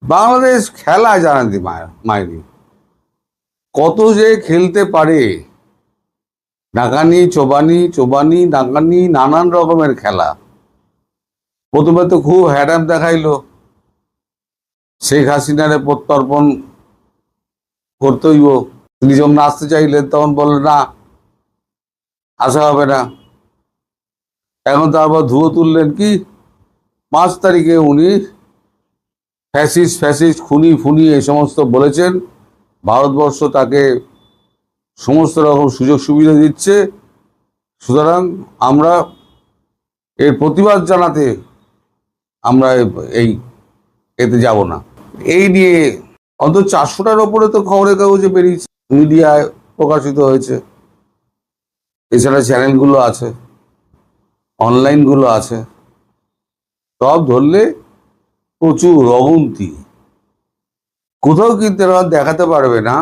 বাংলাদেশ খেলা জানাতে মাইরি কত যে খেলতে পারে। নাকানি চোবানি চোবানি নাকানি নানান রকমের খেলা। প্রথমে তো খুব হ্যাডাম দেখাইলো, শেখ হাসিনারে প্রত্যর্পণ করতে হইব। তিনি যখন আসতে চাইলেন তখন বললেন না, আসা হবে না। এখন তারপর ধুয়ো তুললেন কি 5 তারিখে উনি ফ্যাসিস্ট ফ্যাসিস্ট খুনি ফুনি এই সমস্ত বলেছেন। ভারতবর্ষ তাকে সমস্ত রকম সুযোগ সুবিধা দিচ্ছে, সুতরাং আমরা এর প্রতিবাদ জানাতে আমরা এই এতে যাব না। এই নিয়ে অন্তত 400টার ওপরে তো খবরের কাগজে বেরিয়েছে, মিডিয়ায় প্রকাশিত হয়েছে। এছাড়া চ্যানেলগুলো আছে, অনলাইনগুলো আছে, সব ধরলে প্রচুর অগুন্তি। কোথাও কিন্তু এরা দেখাতে পারবে না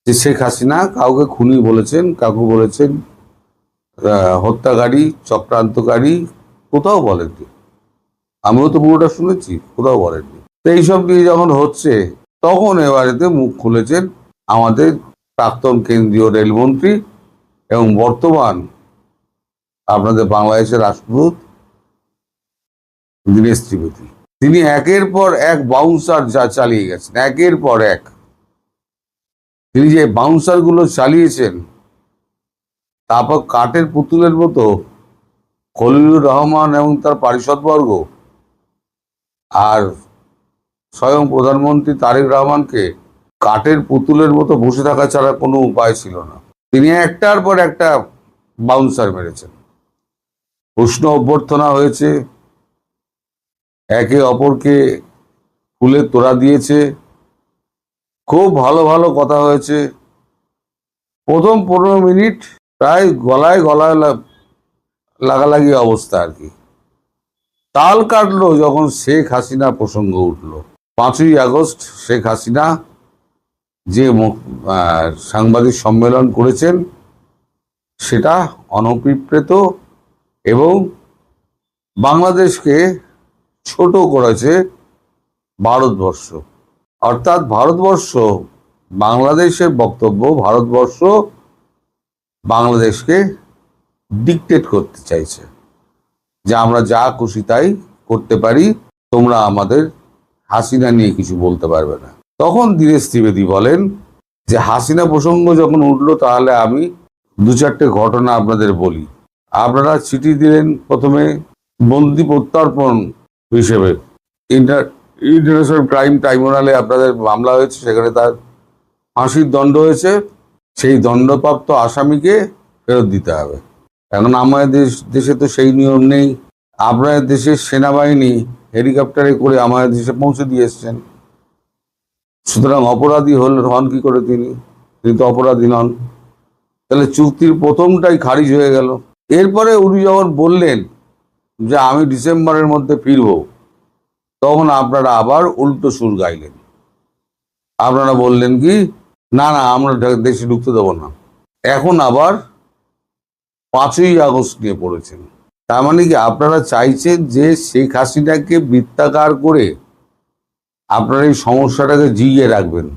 যে শেখ হাসিনা কাউকে খুনি বলেছেন, কাউকে বলেছেন হত্যাকারী, চক্রান্তকারী, কোথাও বলেননি। আমিও তো পুরোটা শুনেছি, কোথাও বলেননি। তো এইসব নিয়ে যখন হচ্ছে তখন এবারেতে মুখ খুলেছেন আমাদের প্রাক্তন কেন্দ্রীয় রেলমন্ত্রী এবং বর্তমান আপনাদের বাংলাদেশের রাষ্ট্রদূত দীনেশ ত্রিবেদী। তিনি একের পর এক বাউন্সার যা চালিয়ে গেছেন, একের পর এক। তিনি যে বাউন্সার গুলো চালিয়েছেন, তারপর কাঠের পুতুলের মতো খলিলুর রহমান এবং তার পারিষদবর্গ আর স্বয়ং প্রধানমন্ত্রী তারেক রহমানকে কাঠের পুতুলের মতো বসে থাকা ছাড়া কোনো উপায় ছিল না। তিনি একটার পর একটা বাউন্সার মেরেছেন। প্রশ্ন অভ্যর্থনা হয়েছে, একে অপরকে ফুলের তোড়া দিয়েছে, খুব ভালো ভালো কথা হয়েছে। প্রথম 15 মিনিট প্রায় গলায় গলায় লাগালাগি অবস্থা আর কি। তাল কাটলো যখন শেখ হাসিনা প্রসঙ্গ উঠলো। 5ই আগস্ট শেখ হাসিনা যে সাংবাদিক সম্মেলন করেছেন সেটা অনভিপ্রেত এবং বাংলাদেশকে ছোট করেছে ভারতবর্ষ। অর্থাৎ ভারতবর্ষ, বাংলাদেশের বক্তব্য, ভারতবর্ষ বাংলাদেশকে ডিকটেট করতে চাইছে যে আমরা যা খুশি তাই করতে পারি, তোমরা আমাদের হাসিনা নিয়ে কিছু বলতে পারবে না। তখন দীনেশ ত্রিবেদী বলেন যে হাসিনা প্রসঙ্গ যখন উঠলো তাহলে আমি 2-4টে ঘটনা আপনাদের বলি। আপনারা চিঠি দিলেন প্রথমে বন্দি প্রত্যর্পণ হিসেবে, ইন্টারন্যাশনাল ক্রাইম ট্রাইব্যুনালে আপনাদের মামলা হয়েছে, সেখানে তার ফাঁসির দণ্ড হয়েছে। সেই দণ্ডপ্রাপ্ত আসামিকে ফেরত দিতে হবে। এখন আমাদের দেশে তো সেই নিয়ম নেই। আপনাদের দেশের সেনাবাহিনী হেলিকপ্টারে করে আমাদের দেশে পৌঁছে দিয়ে এসছেন, সুতরাং অপরাধী হন কি করে তিনি? তিনি তো অপরাধী নন। তাহলে চুক্তির প্রথমটাই খারিজ হয়ে গেল। এরপরে উনি যখন বললেন যে আমি ডিসেম্বরের মধ্যে ফিরব, তখন আপনারা আবার উল্টো সুর গাইলেন। আপনারা বললেন কি না না আমরা দেশে ঢুকতে দেবো না। এখন আবার 5ই আগস্ট নিয়ে পড়েছেন। তার মানে কি আপনারা চাইছেন যে শেখ হাসিনাকে বৃত্তাকার করে আপনারা এই সমস্যাটাকে জিইয়ে রাখবেন,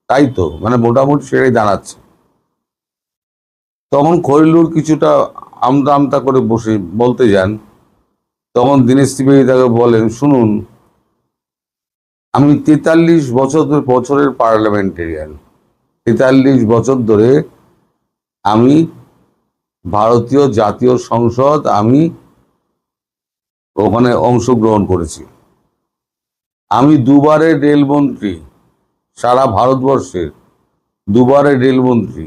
তাই তো? মানে মোটামুটি সেটাই দাঁড়াচ্ছে। তখন খলিলুর কিছুটা আমতা আমতা করে বসে বলতে যান, তখন দীনেশ ত্রিবেদী তাকে বলেন, শুনুন, আমি 43 বছরের পার্লামেন্টেরিয়ান, 43 বছর ধরে আমি ভারতীয় জাতীয় সংসদ, আমি ওখানে অংশগ্রহণ করেছি। আমি 2বারের রেলমন্ত্রী, সারা ভারতবর্ষের 2বারের রেলমন্ত্রী।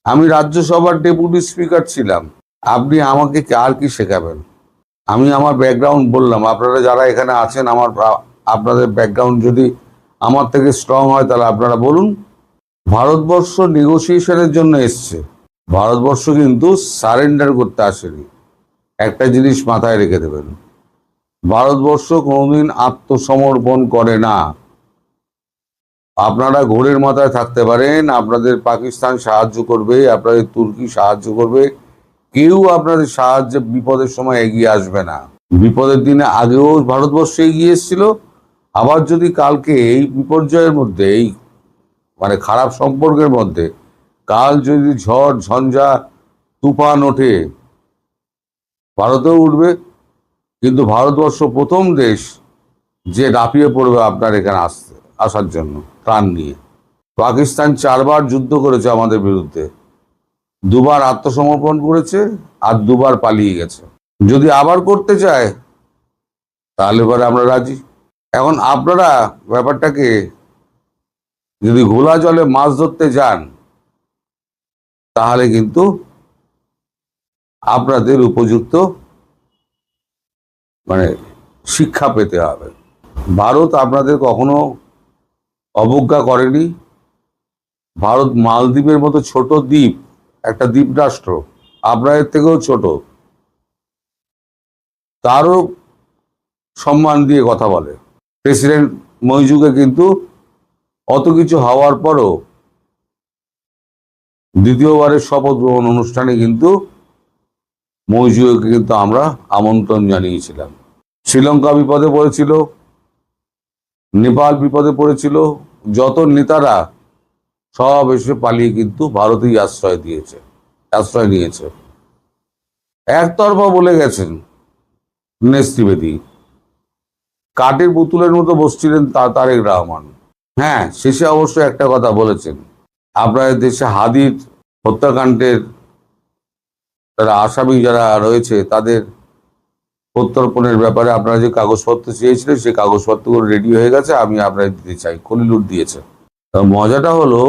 আমি রাজ্যসভার ডেপুটি স্পিকার ছিলাম। আপনি আমাকে আর কি শেখাবেন? আমি আমার ব্যাকগ্রাউন্ড বললাম। আপনারা যারা এখানে আছেন, আপনাদের ব্যাকগ্রাউন্ড যদি আমার থেকে স্ট্রং হয় তাহলে আপনারা বলুন। ভারতবর্ষ নেগোসিয়েশনের জন্য এসছে, ভারতবর্ষ কিন্তু সারেন্ডার করতে আসেনি। একটা জিনিস মাথায় রেখে দেবেন, ভারতবর্ষ কোনোদিন আত্মসমর্পণ করে না। আপনারা ঘোরের মাথায় থাকতে পারেন, আপনাদের পাকিস্তান সাহায্য করবে, আপনাদের তুর্কি সাহায্য করবে, কেউ আপনাদের সাহায্যে বিপদের সময় এগিয়ে আসবে না। বিপদের দিনে আগেও ভারতবর্ষ এগিয়ে এসেছিল, আবার যদি কালকে এই বিপর্যয়ের মধ্যে, এই মানে খারাপ সম্পর্কের মধ্যে কাল যদি ঝড় ঝঞ্ঝা তুফান ওঠে, ভারতেও উঠবে, কিন্তু ভারতবর্ষ প্রথম দেশ যে লাফিয়ে পড়বে আপনার এখানে আসার জন্য ত্রাণ নিয়ে। পাকিস্তান 4বার যুদ্ধ করেছে আমাদের বিরুদ্ধে, 2বার আত্মসমর্পণ করেছে আর 2বার পালিয়ে গেছে। যদি আবার করতে চায় তাহলে পরে আমরা রাজি। এখন আপনারা ব্যাপারটাকে যদি ঘোলা জলে মাছ ধরতে যান, তাহলে কিন্তু আপনাদের উপযুক্ত মানে শিক্ষা পেতে হবে। ভারত আপনাদের কখনো অবজ্ঞা করেনি। ভারত মালদ্বীপের মতো ছোট দ্বীপ, একটা দ্বীপ রাষ্ট্র, আপনাদের থেকেও ছোট, তারও সম্মান দিয়ে কথা বলে। প্রেসিডেন্ট মইজুকে কিন্তু অত কিছু হওয়ার পরও দ্বিতীয়বারের শপথ গ্রহণ অনুষ্ঠানে কিন্তু মইজুকে কিন্তু আমরা আমন্ত্রণ জানিয়েছিলাম। শ্রীলঙ্কা বিপদে পড়েছিল, নেপাল বিপদে পড়েছিল, যত নেতারা সব এসে পালিয়ে কিন্তু ভারতেই আশ্রয় নিয়েছে। একতরফা বলে গেছেন দীনেশ ত্রিবেদী, কাঠের পুতুলের মতো বসছিলেন তারেক রহমান। হ্যাঁ, শেষে অবশ্য একটা কথা বলেছেন, আপনাদের দেশে হাদির হত্যাকাণ্ডের যারা আসামি যারা রয়েছে তাদের প্রত্যর্পণের ব্যাপারে আপনারা যে কাগজপত্র চেয়েছিলেন সেই কাগজপত্রগুলো রেডি হয়ে গেছে, আমি আপনাদের দিতে চাই। খলিলুর দিয়েছে। মজাটা হলো,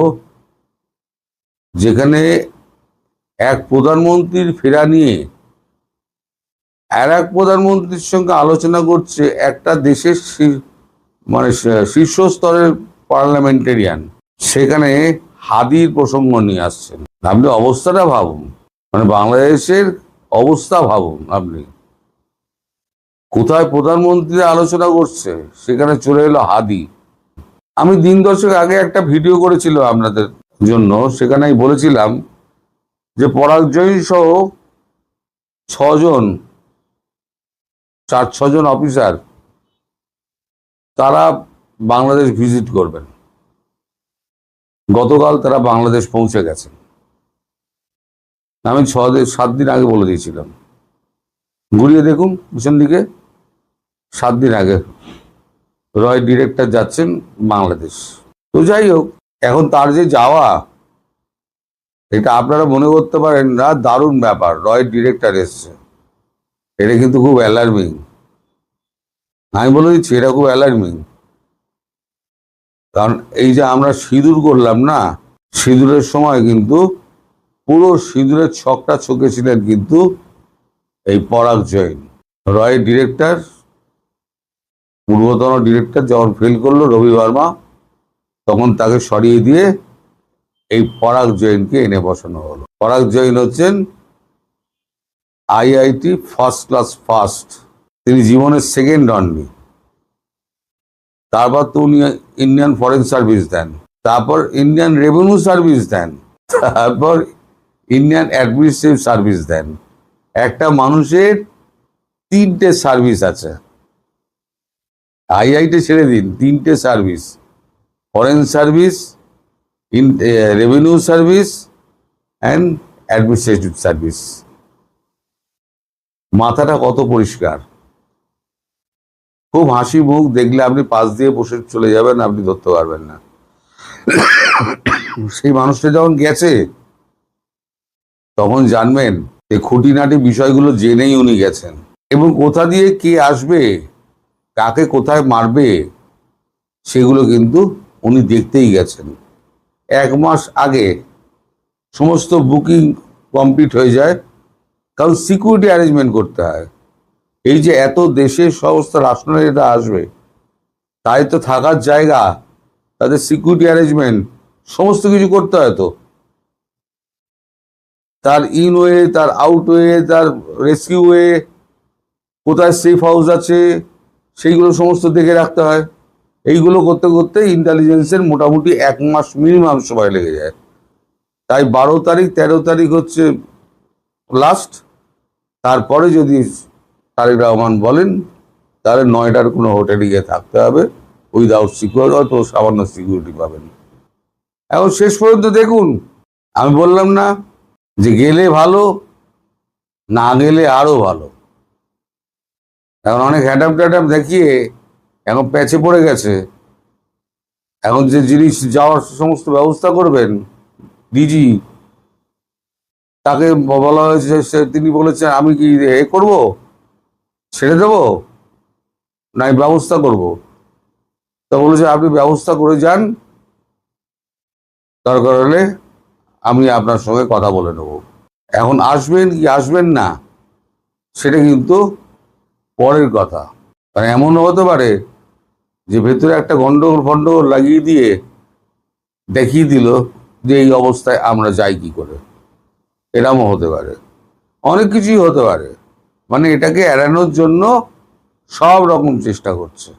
যেখানে এক প্রধানমন্ত্রীর ফেরা নিয়ে আর এক প্রধানমন্ত্রীর সঙ্গে আলোচনা করছে একটা দেশের মানে শীর্ষস্তরের পার্লামেন্টেরিয়ান, সেখানে হাদির প্রসঙ্গ নিয়ে আসছেন। আপনি অবস্থাটা ভাবুন, মানে বাংলাদেশের অবস্থা ভাবুন। আপনি কোথায় প্রধানমন্ত্রী আলোচনা করছে, সেখানে চলে এলো হাদি। আমি দিন দশেক আগে একটা ভিডিও করেছিলাম আপনাদের জন্য, সেখানে আমি বলেছিলাম যে পরাগ জৈন সহ 4-6 জন অফিসার তারা বাংলাদেশ ভিজিট করবেন। গতকাল তারা বাংলাদেশ পৌঁছে গেছেন। আমি 7 দিন আগে বলে দিয়েছিলাম, ঘুরিয়ে দেখুন পিছন দিকে, 7 দিন আগে রয় ডিরেক্টর যাচ্ছেন বাংলাদেশ। তো যাই হোক, এখন তার যে যাওয়া, এটা আপনারা মনে করতে পারেন না দারুণ ব্যাপার, রয় ডিরেক্টর এসছে, এটা কিন্তু খুব অ্যালার্মিং। আমি বলে দিচ্ছি, এটা খুব অ্যালার্মিং। কারণ এই যে আমরা সিঁদুর করলাম না, সিঁদুরের সময় কিন্তু পুরো সিঁদুরের ছকটা ছকেছিলেন কিন্তু এই পরাগ জৈন। রয় ডিরেক্টর, পূর্বতন ডিরেক্টর যখন ফেল করলো রবি বর্মা, তখন তাকে সরিয়ে দিয়ে এই পরাগ জৈনকে এনে বসানো হলো। পরাগ জৈন হচ্ছেন আইআইটি ফার্স্ট ক্লাস ফার্স্ট, তিনি জীবনের সেকেন্ড হননি। তারপর তো উনি ইন্ডিয়ান ফরেন সার্ভিস দেন, তারপর ইন্ডিয়ান রেভিনিউ সার্ভিস দেন, তারপর ইন্ডিয়ান অ্যাডমিনিস্ট্রেটিভ সার্ভিস দেন। একটা মানুষের 3টে সার্ভিস আছে। আইআইটি ছেড়ে দিন, 3টে service: foreign service, revenue service and administrative service. মাথাটা কত পরিষ্কার, খুব হাসি মুখ, দেখলে আপনি পাশ দিয়ে বসে চলে যাবেন, আপনি ধরতে পারবেন না। সেই মানুষটা যখন গেছে তখন জানবেন যে খুঁটিনাটি বিষয়গুলো জেনেই উনি গেছেন, এবং কোথা দিয়ে কে আসবে, কাকে কোথায় মারবে, সেগুলো কিন্তু উনি দেখতেই গেছেন। 1 মাস আগে সমস্ত বুকিং কমপ্লিট হয়ে যায়, কারণ সিকিউরিটি অ্যারেঞ্জমেন্ট করতে হয়। এই যে এত দেশের সমস্ত রাষ্ট্রনেতা আসবে, তাই তো থাকার জায়গা, তাদের সিকিউরিটি অ্যারেঞ্জমেন্ট সমস্ত কিছু করতে হয়। তো তার ইনওয়ে, তার আউটওয়ে, তার রেস্কিউ ওয়ে, কোথায় সেফ হাউস আছে, সেইগুলো সমস্ত দেখে রাখতে হয়। এইগুলো করতে করতে ইন্টেলিজেন্সের মোটামুটি 1 মাস মিনিমাম সময় লেগে যায়। তাই 12 তারিখ 13 তারিখ হচ্ছে লাস্ট। তারপরে যদি তারেক রহমান বলেন, তাহলে নয়ডার কোনো হোটেলে গিয়ে থাকতে হবে, উইদাউট সিকিউরিটি, হয়তো সামান্য সিকিউরিটি পাবেন। এখন শেষ পর্যন্ত দেখুন, আমি বললাম না যে গেলে ভালো, না গেলে আরো ভালো। এখন অনেক হ্যাডাম ট্যাডাম দেখিয়ে এখন প্যাচে পড়ে গেছে। এখন যে জিনিস যাওয়ার সমস্ত ব্যবস্থা করবেন ডিজি, তাকে বলা হয়েছে, তিনি বলেছেন আমি কি করব, ছেড়ে দেব, না ব্যবস্থা করব। তা বলেছে আপনি ব্যবস্থা করে যান, দরকার হলে আমি আপনার সঙ্গে কথা বলে নেব। এখন আসবেন কি আসবেন না সেটা কিন্তু পরের কথা। কারণ এমনও হতে পারে যে ভেতরে একটা গন্ডগোল ফন্ডগোল লাগিয়ে দিয়ে দেখিয়ে দিল যে এই অবস্থায় আমরা যাই কি করে। এরমও হতে পারে, অনেক কিছুই হতে পারে। মানে এটাকে এড়ানোর জন্য সব রকম চেষ্টা করছে।